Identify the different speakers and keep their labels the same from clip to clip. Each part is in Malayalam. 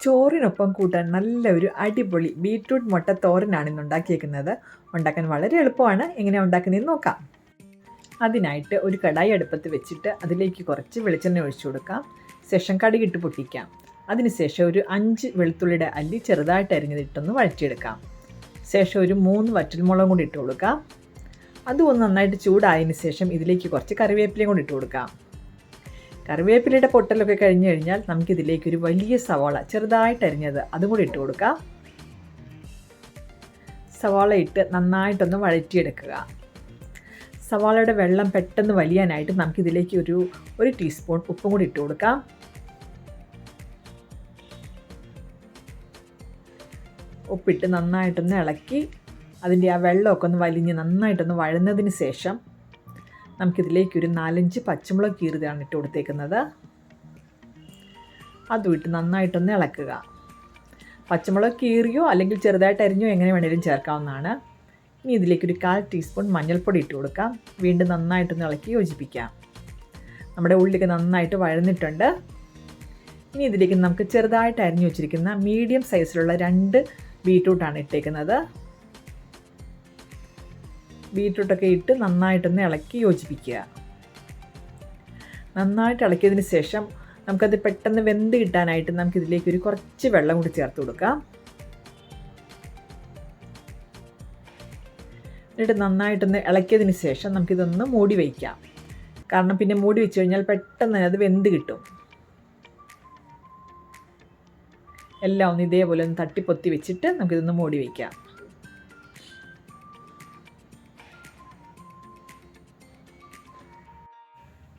Speaker 1: ചോറിനൊപ്പം കൂട്ടാൻ നല്ല ഒരു അടിപൊളി ബീട്രൂട്ട് മുട്ട തോരനാണ് ഇന്ന് ഉണ്ടാക്കിയേക്കുന്നത്. ഉണ്ടാക്കാൻ വളരെ എളുപ്പമാണ്. എങ്ങനെയാണ് ഉണ്ടാക്കുന്നതെന്ന് നോക്കാം. അതിനായിട്ട് ഒരു കടായി അടുപ്പത്ത് വെച്ചിട്ട് അതിലേക്ക് കുറച്ച് വെളിച്ചെണ്ണ ഒഴിച്ചു കൊടുക്കാം. ശേഷം കടുകിട്ട് പൊട്ടിക്കാം. അതിനുശേഷം ഒരു 5 വെളുത്തുള്ളിയുടെ അല്ലി ചെറുതായിട്ട് അരിഞ്ഞതിട്ടൊന്ന് വഴറ്റിയെടുക്കാം. ശേഷം ഒരു 3 വറ്റൽമുളകും കൂടി ഇട്ട് കൊടുക്കാം. അതും ഒന്ന് നന്നായിട്ട് ചൂടായതിന് ശേഷം ഇതിലേക്ക് കുറച്ച് കറിവേപ്പിലയും കൂടി ഇട്ട് കൊടുക്കാം. കറിവേപ്പിലയുടെ പൊട്ടലൊക്കെ കഴിഞ്ഞ് കഴിഞ്ഞാൽ നമുക്കിതിലേക്ക് ഒരു വലിയ സവാള ചെറുതായിട്ട് അരിഞ്ഞത് അതും കൂടി ഇട്ട് കൊടുക്കാം. സവാള ഇട്ട് നന്നായിട്ടൊന്ന് വഴറ്റിയെടുക്കുക. സവാളയുടെ വെള്ളം പെട്ടെന്ന് വലിയാനായിട്ട് നമുക്കിതിലേക്ക് ഒരു ടീസ്പൂൺ ഉപ്പും കൂടി ഇട്ട് കൊടുക്കാം. ഉപ്പിട്ട് നന്നായിട്ടൊന്ന് ഇളക്കി അതിൻ്റെ ആ വെള്ളമൊക്കെ ഒന്ന് വലിഞ്ഞ് നന്നായിട്ടൊന്ന് വഴന്നതിന് ശേഷം നമുക്കിതിലേക്ക് ഒരു 4-5 പച്ചമുളക് കീറിയതാണ് ഇട്ട് കൊടുത്തേക്കുന്നത്. അതും ഇട്ട് നന്നായിട്ടൊന്ന് ഇളക്കുക. പച്ചമുളക് കീറിയോ അല്ലെങ്കിൽ ചെറുതായിട്ട് അരിഞ്ഞോ എങ്ങനെ വേണേലും ചേർക്കാവുന്നതാണ്. ഇനി ഇതിലേക്കൊരു 1/4 ടീസ്പൂൺ മഞ്ഞൾപ്പൊടി ഇട്ട് കൊടുക്കാം. വീണ്ടും നന്നായിട്ടൊന്ന് ഇളക്കി യോജിപ്പിക്കാം. നമ്മുടെ ഉള്ളിലേക്ക് നന്നായിട്ട് വഴന്നിട്ടുണ്ട്. ഇനി ഇതിലേക്ക് നമുക്ക് ചെറുതായിട്ട് അരിഞ്ഞു വെച്ചിരിക്കുന്ന മീഡിയം സൈസിലുള്ള 2 ബീട്രൂട്ടാണ് ഇട്ടേക്കുന്നത്. ബീട്രൂട്ടൊക്കെ ഇട്ട് നന്നായിട്ടൊന്ന് ഇളക്കി യോജിപ്പിക്കുക. നന്നായിട്ട് ഇളക്കിയതിന് ശേഷം നമുക്കത് പെട്ടെന്ന് വെന്ത് കിട്ടാനായിട്ട് നമുക്കിതിലേക്ക് കുറച്ച് വെള്ളം കൂടി ചേർത്ത് കൊടുക്കാം. എന്നിട്ട് നന്നായിട്ടൊന്ന് ഇളക്കിയതിന് ശേഷം നമുക്കിതൊന്ന് മൂടി വയ്ക്കാം. കാരണം പിന്നെ മൂടി വെച്ച് കഴിഞ്ഞാൽ പെട്ടെന്ന് അത് വെന്ത് കിട്ടും. എല്ലാം ഒന്ന് ഇതേപോലെ ഒന്ന് തട്ടിപ്പൊത്തി വെച്ചിട്ട് നമുക്കിതൊന്ന് മൂടി വയ്ക്കാം.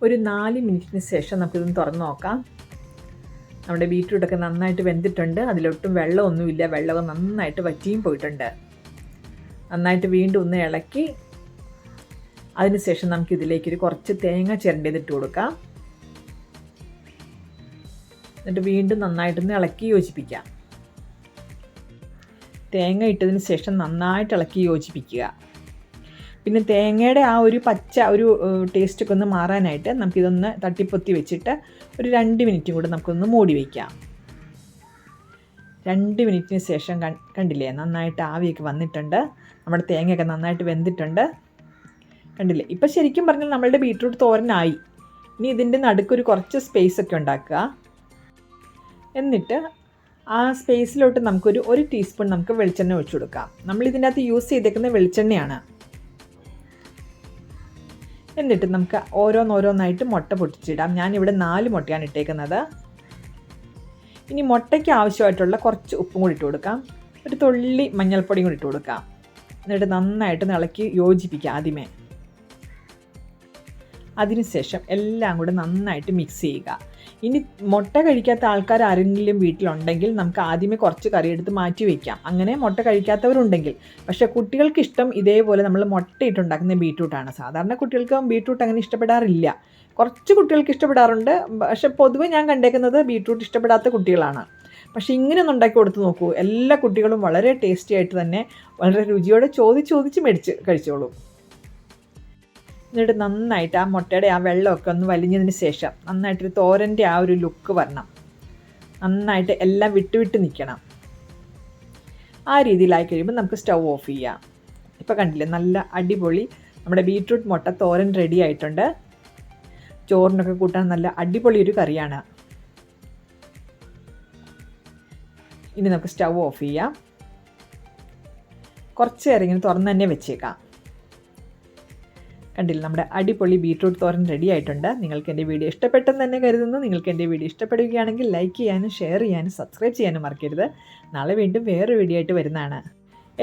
Speaker 1: ഒരു 4 മിനിറ്റിന് ശേഷം നമുക്കിതൊന്ന് തുറന്ന് നോക്കാം. നമ്മുടെ ബീട്രൂട്ടൊക്കെ നന്നായിട്ട് വെന്തിട്ടുണ്ട്. അതിലൊട്ടും വെള്ളമൊന്നുമില്ല. വെള്ളമൊക്കെ നന്നായിട്ട് വറ്റിയും പോയിട്ടുണ്ട്. നന്നായിട്ട് വീണ്ടും ഒന്ന് ഇളക്കി അതിനുശേഷം നമുക്കിതിലേക്ക് കുറച്ച് തേങ്ങ ചിരണ്ടിയതിട്ട് കൊടുക്കാം. എന്നിട്ട് വീണ്ടും നന്നായിട്ടൊന്ന് ഇളക്കി യോജിപ്പിക്കാം. തേങ്ങ ഇട്ടതിന് ശേഷം നന്നായിട്ട് ഇളക്കി യോജിപ്പിക്കുക. പിന്നെ തേങ്ങയുടെ ആ ഒരു പച്ച ടേസ്റ്റൊക്കെ ഒന്ന് മാറാനായിട്ട് നമുക്കിതൊന്ന് തട്ടിപ്പൊത്തി വെച്ചിട്ട് ഒരു 2 മിനിറ്റും കൂടെ നമുക്കൊന്ന് മൂടി വയ്ക്കാം. 2 മിനിറ്റിന് ശേഷം കണ്ടില്ലേ, നന്നായിട്ട് ആവിയൊക്കെ വന്നിട്ടുണ്ട്. നമ്മുടെ തേങ്ങയൊക്കെ നന്നായിട്ട് വെന്തിട്ടുണ്ട്. കണ്ടില്ലേ, ഇപ്പം ശരിക്കും പറഞ്ഞാൽ നമ്മളുടെ ബീട്രൂട്ട് തോരനായി. ഇനി ഇതിൻ്റെ നടുക്കൊരു കുറച്ച് സ്പേസൊക്കെ ഉണ്ടാക്കുക. എന്നിട്ട് ആ സ്പേസിലോട്ട് ഒരു ടീസ്പൂൺ നമുക്ക് വെളിച്ചെണ്ണ ഒഴിച്ചു കൊടുക്കാം. നമ്മളിതിനകത്ത് യൂസ് ചെയ്തേക്കുന്ന വെളിച്ചെണ്ണയാണ്. എന്നിട്ട് നമുക്ക് ഓരോന്നായിട്ട് മുട്ട പൊട്ടിച്ചിടാം. ഞാനിവിടെ 4 മുട്ടയാണ് ഇട്ടേക്കുന്നത്. ഇനി മുട്ടയ്ക്ക് ആവശ്യമായിട്ടുള്ള കുറച്ച് ഉപ്പും കൂടി ഇട്ട് കൊടുക്കാം. ഒരു തുള്ളി മഞ്ഞൾപ്പൊടിയും കൂടി ഇട്ട് കൊടുക്കാം. എന്നിട്ട് നന്നായിട്ട് ഇളക്കി യോജിപ്പിക്കുക ആദ്യമേ. അതിനുശേഷം എല്ലാം കൂടെ നന്നായിട്ട് മിക്സ് ചെയ്യുക. ഇനി മുട്ട കഴിക്കാത്ത ആൾക്കാർ ആരെങ്കിലും വീട്ടിലുണ്ടെങ്കിൽ നമുക്ക് ആദ്യമേ കുറച്ച് കറി എടുത്ത് മാറ്റി വയ്ക്കാം. അങ്ങനെ മുട്ട കഴിക്കാത്തവരുണ്ടെങ്കിൽ. പക്ഷേ കുട്ടികൾക്ക് ഇഷ്ടം ഇതേപോലെ നമ്മൾ മുട്ടയിട്ടുണ്ടാക്കുന്ന ബീട്രൂട്ടാണ്. സാധാരണ കുട്ടികൾക്ക് ബീട്രൂട്ട് അങ്ങനെ ഇഷ്ടപ്പെടാറില്ല. കുറച്ച് കുട്ടികൾക്ക് ഇഷ്ടപ്പെടാറുണ്ട്. പക്ഷേ പൊതുവെ ഞാൻ കണ്ടേക്കുന്നത് ബീട്രൂട്ട് ഇഷ്ടപ്പെടാത്ത കുട്ടികളാണ്. പക്ഷേ ഇങ്ങനെ ഒന്ന് ഉണ്ടാക്കി കൊടുത്ത് നോക്കൂ. എല്ലാ കുട്ടികളും വളരെ ടേസ്റ്റി ആയിട്ട് തന്നെ വളരെ രുചിയോടെ ചോദിച്ച് മേടിച്ച് കഴിച്ചോളൂ. എന്നിട്ട് നന്നായിട്ട് ആ മുട്ടയുടെ ആ വെള്ളമൊക്കെ ഒന്ന് വലിഞ്ഞതിന് ശേഷം നന്നായിട്ടൊരു തോരൻ്റെ ആ ഒരു ലുക്ക് വരണം. നന്നായിട്ട് എല്ലാം വിട്ട് നിൽക്കണം. ആ രീതിയിലായി കഴിയുമ്പോൾ നമുക്ക് സ്റ്റൗ ഓഫ് ചെയ്യാം. ഇപ്പോൾ കണ്ടില്ലേ, നല്ല അടിപൊളി നമ്മുടെ ബീട്രൂട്ട് മുട്ട തോരൻ റെഡി ആയിട്ടുണ്ട്. ചോറിനൊക്കെ കൂട്ടാൻ നല്ല അടിപൊളി ഒരു കറിയാണ്. ഇനി നമുക്ക് സ്റ്റൗ ഓഫ് ചെയ്യാം. കുറച്ച് നേരം ഇങ്ങനെ തുറന്ന് തന്നെ വെച്ചേക്കാം. കണ്ടില്ല, നമ്മുടെ അടിപൊളി ബീട്രൂട്ട് തോരൻ റെഡി ആയിട്ടുണ്ട്. നിങ്ങൾക്ക് എൻ്റെ വീഡിയോ ഇഷ്ടപ്പെട്ടെന്ന് തന്നെ കരുതുന്നു. നിങ്ങൾക്ക് എൻ്റെ വീഡിയോ ഇഷ്ടപ്പെടുകയാണെങ്കിൽ ലൈക്ക് ചെയ്യാനും ഷെയർ ചെയ്യാനും സബ്സ്ക്രൈബ് ചെയ്യാനും മറക്കരുത്. നാളെ വീണ്ടും വേറൊരു വീഡിയോ ആയിട്ട് വരുന്നതാണ്.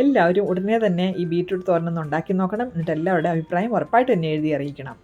Speaker 1: എല്ലാവരും ഉടനെ തന്നെ ഈ ബീട്രൂട്ട് തോരനൊന്ന് ഉണ്ടാക്കി നോക്കണം. എന്നിട്ട് എല്ലാവരുടെ അഭിപ്രായം ഉറപ്പായിട്ട് എന്നെ എഴുതി അറിയിക്കണം.